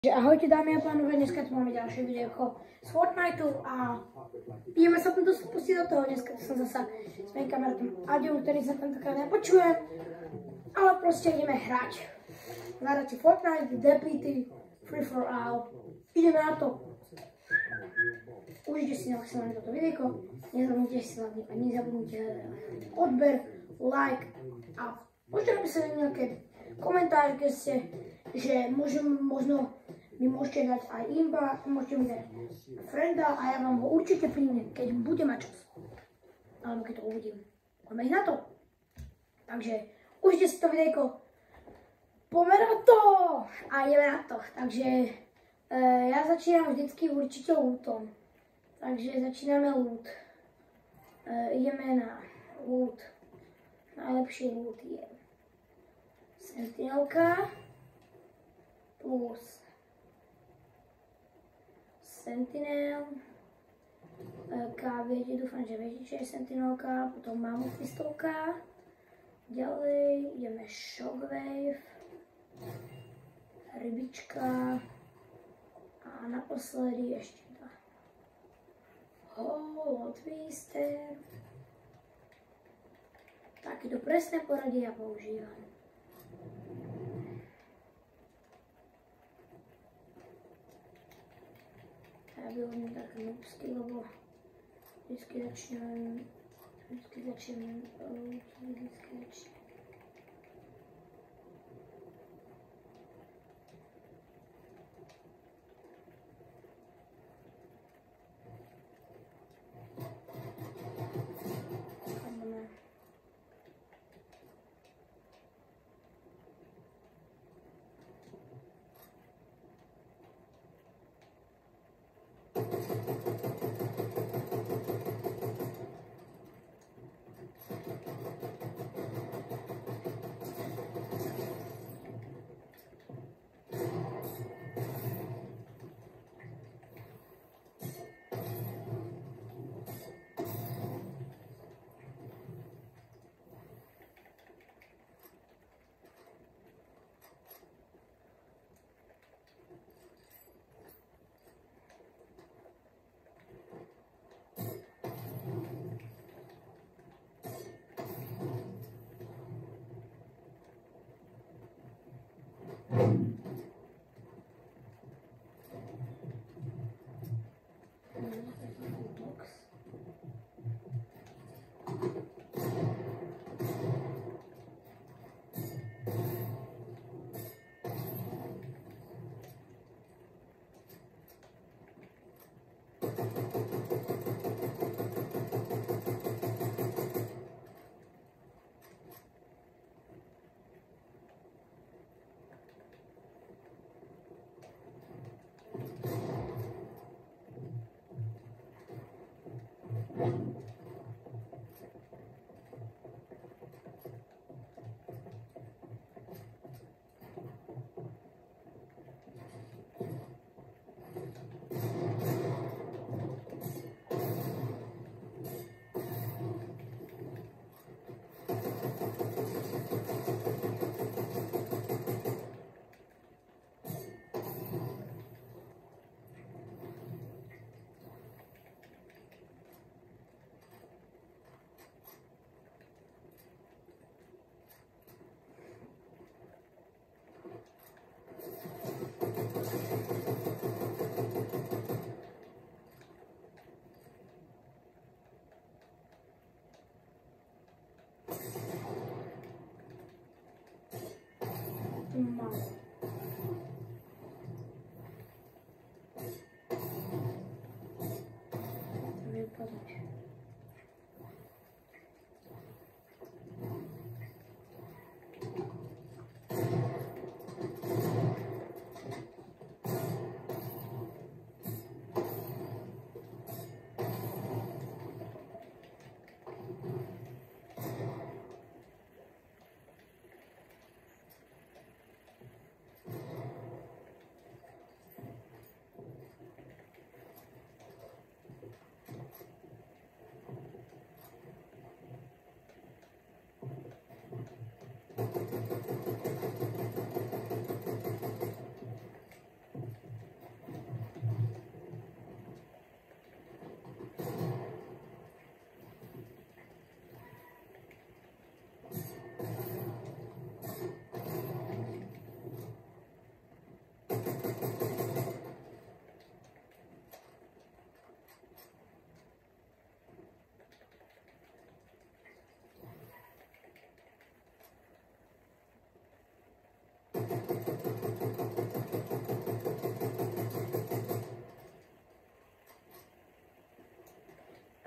Ahojte dámy a pánové, dneska tu máme ďalšie videjko z Fortniteu a ideme sa tu pustiť do toho. Dneska som zasa s mojím kamarátom Aďom, ktorý sa tentokrát nepočuje, ale proste ideme hrať. Zahrať si Fortnite, DPT, Free for All. Ideme na to. Užite si maximálne toto videjko, nezabudnite odber, like a môžete napísať nejaké komentáre, keď ste, že možno mi môžete dať aj imba, môžete mi dať frienda a ja vám ho určite príjmem, keď bude mať čas. Alebo keď to uvidím. Poďme ísť na to. Takže užite si to videjko. Poďme na to! A ideme na to. Takže ja začínam vždycky určite lootom. Takže začíname loot. Ideme na loot. Najlepší loot je Sentinelka plus Sentinel. Viete, dúfam, že viete, čo je Sentinelka. Potom Mammoth pistolka. Ďalej ideme Shockwave. Rybička. A naposledy ešte dva. Holo Twister. Takéto presné poradie ja používam. Ja vyhodím také noobsky, lebo vždycky začnem.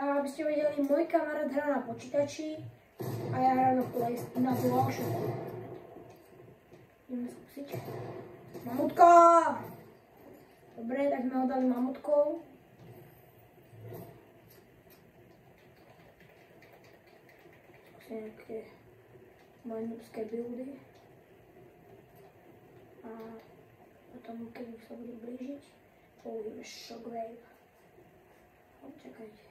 A aby ste vedeli, môj kamarát hrá na počítači a ja hrám na DualShocku. Ideme skúsiť. Mamutka! Dobre, tak sme ho dali mamutkou. Skúsim nejaké moje noobské buildy. A potom, keď už sa budú blížiť, použijeme Shockwave. Čakajte.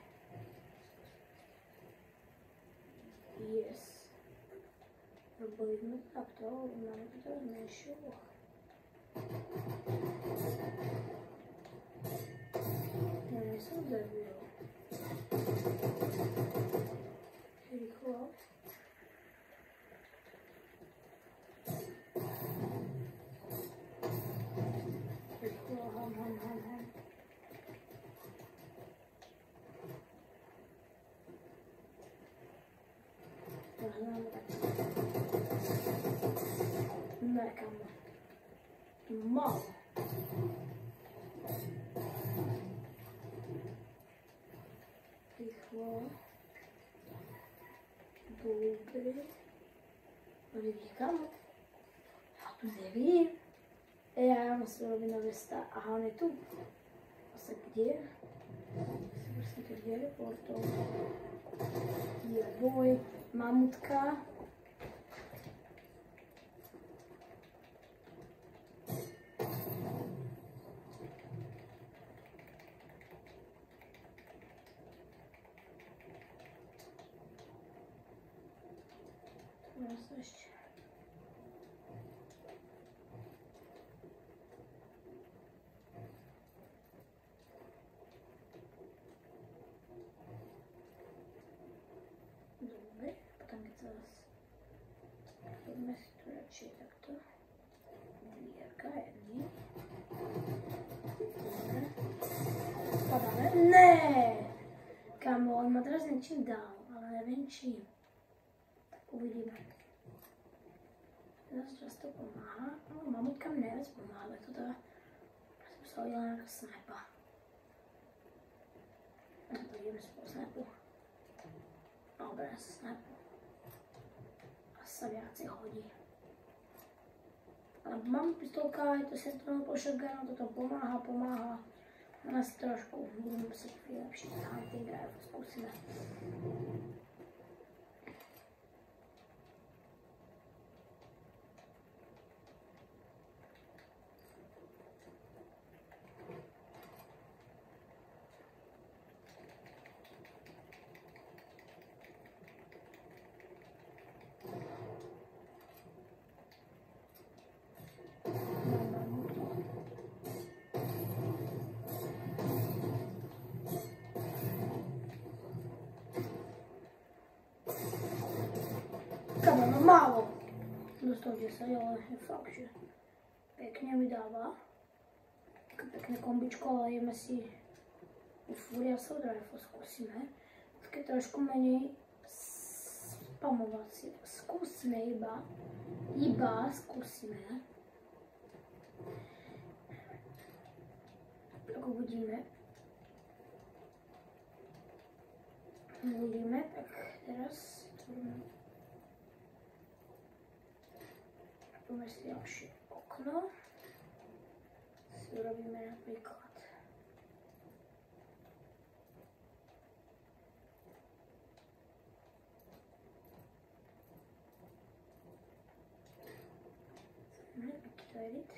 Yes. Robili sme takto, máme to teraz menšiu. Ja som debil. Rýchlo. Rýchlo, ham. Ne, kamo. Malo. Rýchlo. Dobre. Vidíte, kamo? Ja tu nevím. Ja musím robiť nové stá. Aha, on je tu. Asi kde? Prosím, to kde je portol? Je boj. Mamutka. Teraz ešte. Dobre, potom keď sa poďme si to radšej takto. Mierka, jedný. Dobre. Padáme. Ne! Kamo, on ma teraz niečím dal, ale neviem čím. Tak uvidíme. Teraz často pomáha. No, mamutka mi najviac pomáha, to teda som sa hodila nejaká snipa. A to ideme spolu snipu. Dobre, snipu. A sa viacej hodí. Ale mám pistolka, je to sentinel po shotgunu, toto pomáha. Nás trošku budeme musieť vylepšiť hunting rifle, skúsime. Kamo, no málo. Dostal 10, ale je fakt, že pekne mi dáva. Pekné kombičko, ale ideme si Fury Assault Rifle skúsime. Také trošku menej spamovacie. Skúsime iba skúsime. Tak uvidíme. Tak teraz Robíme si ďalšie okno. Si urobíme napríklad edit.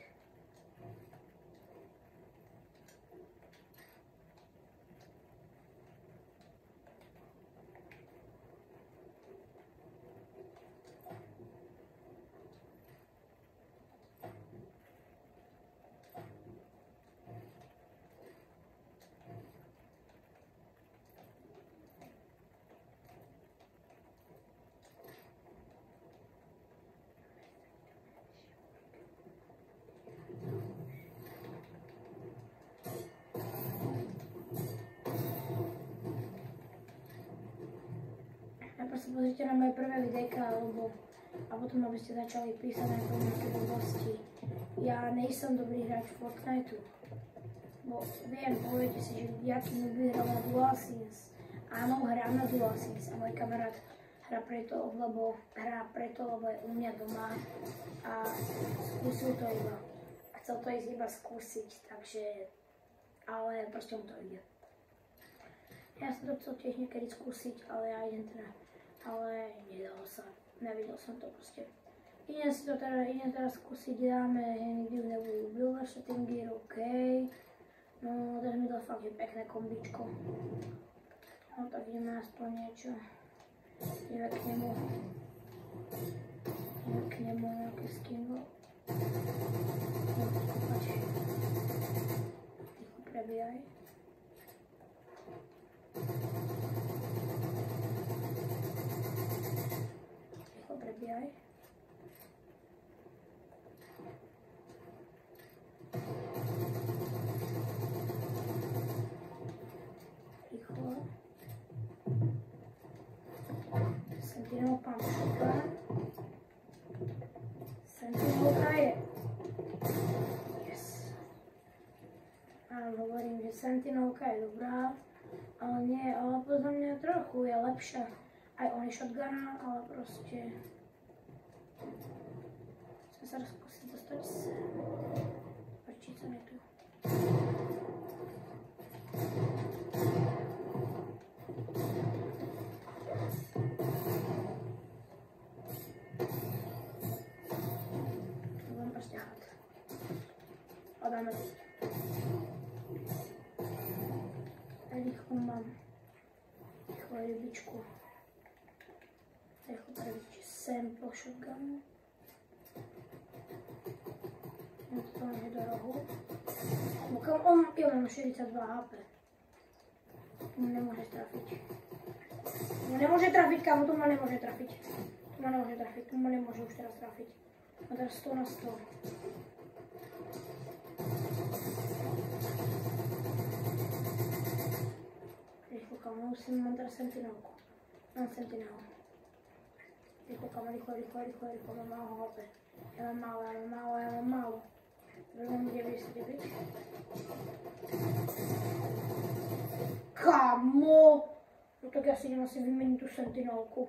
Prosím, pozrite na moje prvé videjka, a potom aby ste začali písať nejaké blbosti. ja nejsem dobrý hráč v Fortniteu. Bo viem, poviete si, že jaký nubí hral na DualSense. Áno, hrám na DualSense a môj kamarát hrá preto, lebo je u mňa doma a skúsil to iba. Chcel to ísť iba skúsiť, takže, ale proste mu to ide. Ja som to chcel tiež niekedy skúsiť, ale ja idem teda, ale nedalo sa, nevidel som to proste. Idem teraz skúsiť, dáme nikdy nebudú builder settingy, OK. No, teraz mi to fakt je pekné kombičko. No tak ideme aspoň niečo. Ideme k nemu nejaké skingo. No, poď. Ticho prebíjaj. Ticho prebíjaj. Sentinel pamšika. Sentinelka je. Yes. Áno, hovorím, že Sentinelka je dobrá, ale nie, ale podľa mňa trochu je lepšia. Aj on je shotguna, ale proste... Chcem sa skúsiť dostať sem. Počít sa mi tu. Dáme to. Rýchlo mám. Rýchlo rybičku. Rýchlo prebiť sem po shotgunu. No to je do rohu. Ja mám 42 HP. Tu ma nemôže trafiť. Tu ma nemôže trafiť, kámo, tu ma nemôže trafiť. Tu ma nemôže už teraz trafiť. A teraz 100 na 100. Rýchlo, kámo, mám teraz sentinelku. Mám sentinelu. Rýchlo, kámo, rýchlo, mám málo HP. Ja mám málo. Mám 99. Kámo! No tak ja si idem asi vymeniť tú sentinelku.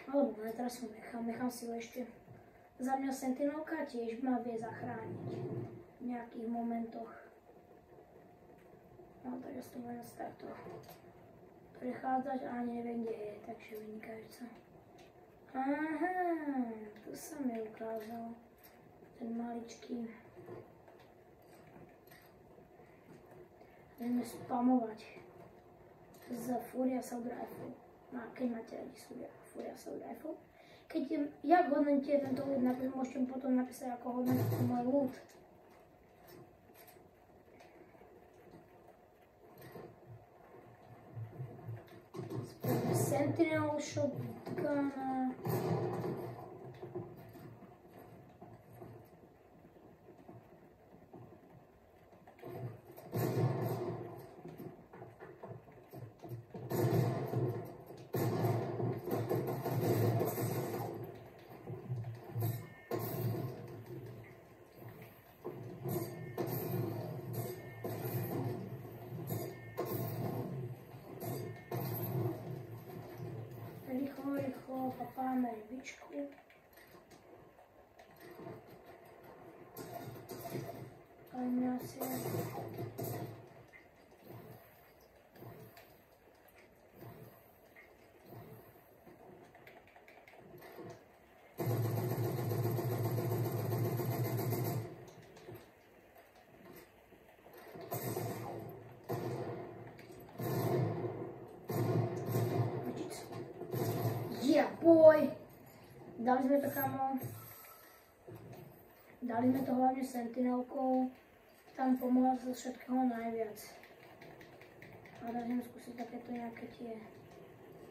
Alebo ne, teraz ho nechám si ho ešte. Za mňa sentinelka tiež ma vie zachrániť v nejakých momentoch. No tak ja s tom budem takto prechádzať a ani neviem, kde je, takže vynikajúce. Aha, tu sa mi ukázal ten maličký. Ideme spamovať z Furia Assault Rifle. Keď máte radi Furia Assault Rifle. Jak hodnotíte tento loot, môžete potom napísať, ako hodnotíte môj loot. Sentinel shotgun. Rýchlo papáme rybičku. Aliňácia. Boj. Dali sme to, kamo. Dali sme to hlavne sentinelkou. Tam pomohla zo všetkého najviac. A dáme skúsiť takéto nejaké tie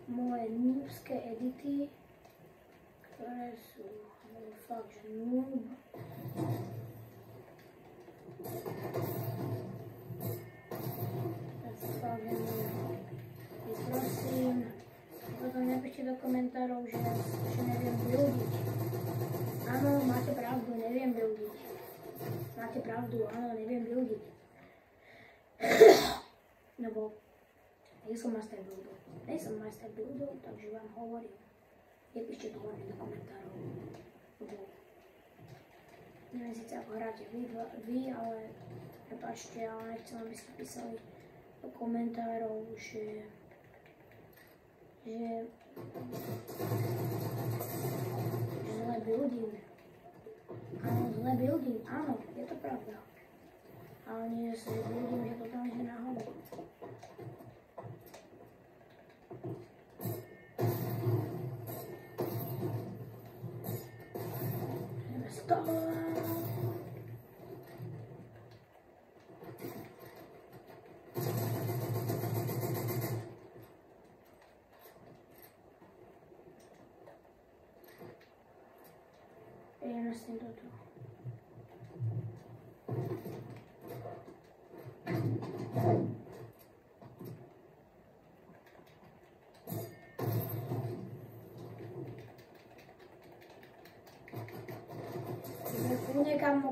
moje noobské edity, ktoré sú fakt, že noob. Tak sa fakt, že prosím. Potom napíšte do komentárov, že neviem buildiť. Áno, máte máte pravdu, áno, neviem buildiť. Lebo nejsom majster buildov, takže vám hovorím. Nepíšte to hlavne do komentárov. Lebo neviem síce ako hráte vy, ale prepáčte, ale nechcem, aby ste písali do komentárov, že zlé building. Áno, zlé building, áno, je to pravda. Ale nie je zlé building, že to tam je náhodou. Ideme stále. Ideme s tým do toho.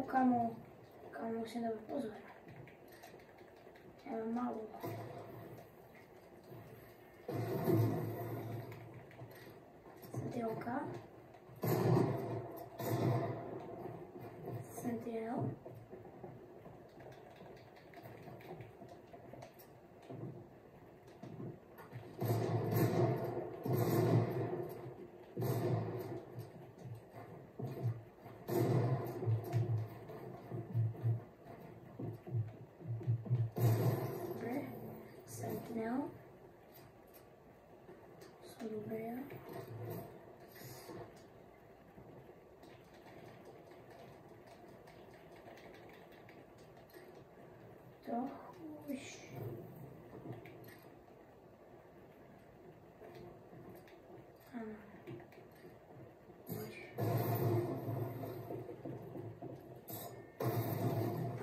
Kamo musím dávať pozor. Ja mám málo. Sentinelka. Sentinel. Sentinel. Som dobré. Trochu už. Áno.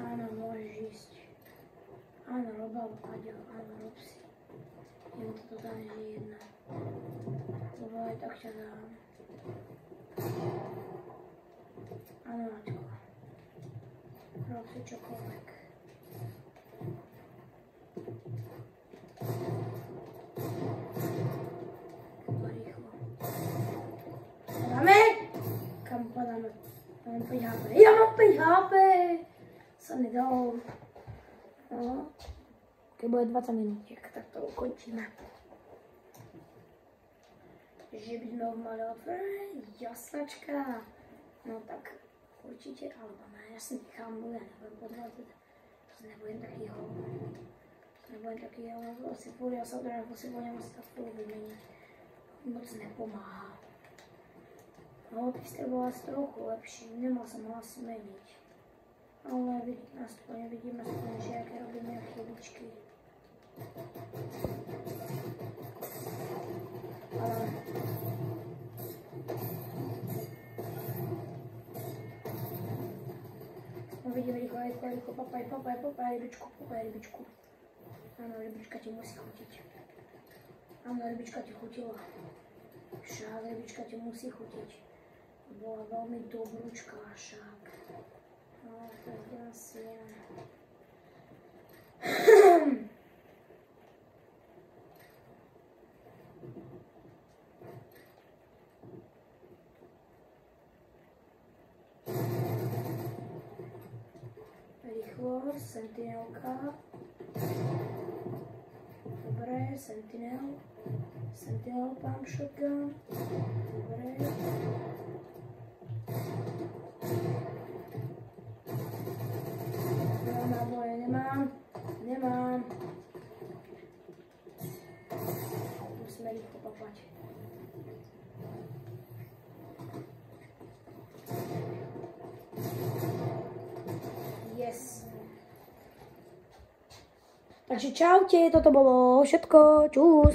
Áno, môžeš ísť. Áno, Roba, Paďo, áno, rob si. Je mi to totálne jedno. Lebo aj tak ťa dám. Áno, Maťko. Rob si čokoľvek. To rýchlo. Padáme? Kam padáme? Ja mám 5 HP. Ja mám 5 HP! Sa nedal. No. Keď bude 20 minútiek, tak to ukončíme. Že by sme ho mali otvoriť, jasnačka. No tak určite, alebo ne, ja si nechám, ja nebudem podvádzať. Nebudem taký lebo asi fúr, ja sa odrajam, si budem asi tak fúr vymeniť. Moc nepomáha. No, pistol bol asi trochu lepší, nemal som ho asi meniť. Ale vidíme aspoň, že aké robíme chybičky. Vidíme rýchlo, papaj, rybičku. Áno, rybička ti musí chutiť. Áno, rybička ti chutila. Však, rybička ti musí chutiť. Bola veľmi dobrúčka, však. No, tak asi je. Rýchlo, sentinelka. Dobre, sentinel. Sentinel pump shotgun. Dobre. Náboje nemám. Musíme rýchlo papať. Yes. Takže čaute, toto bolo všetko. Čus.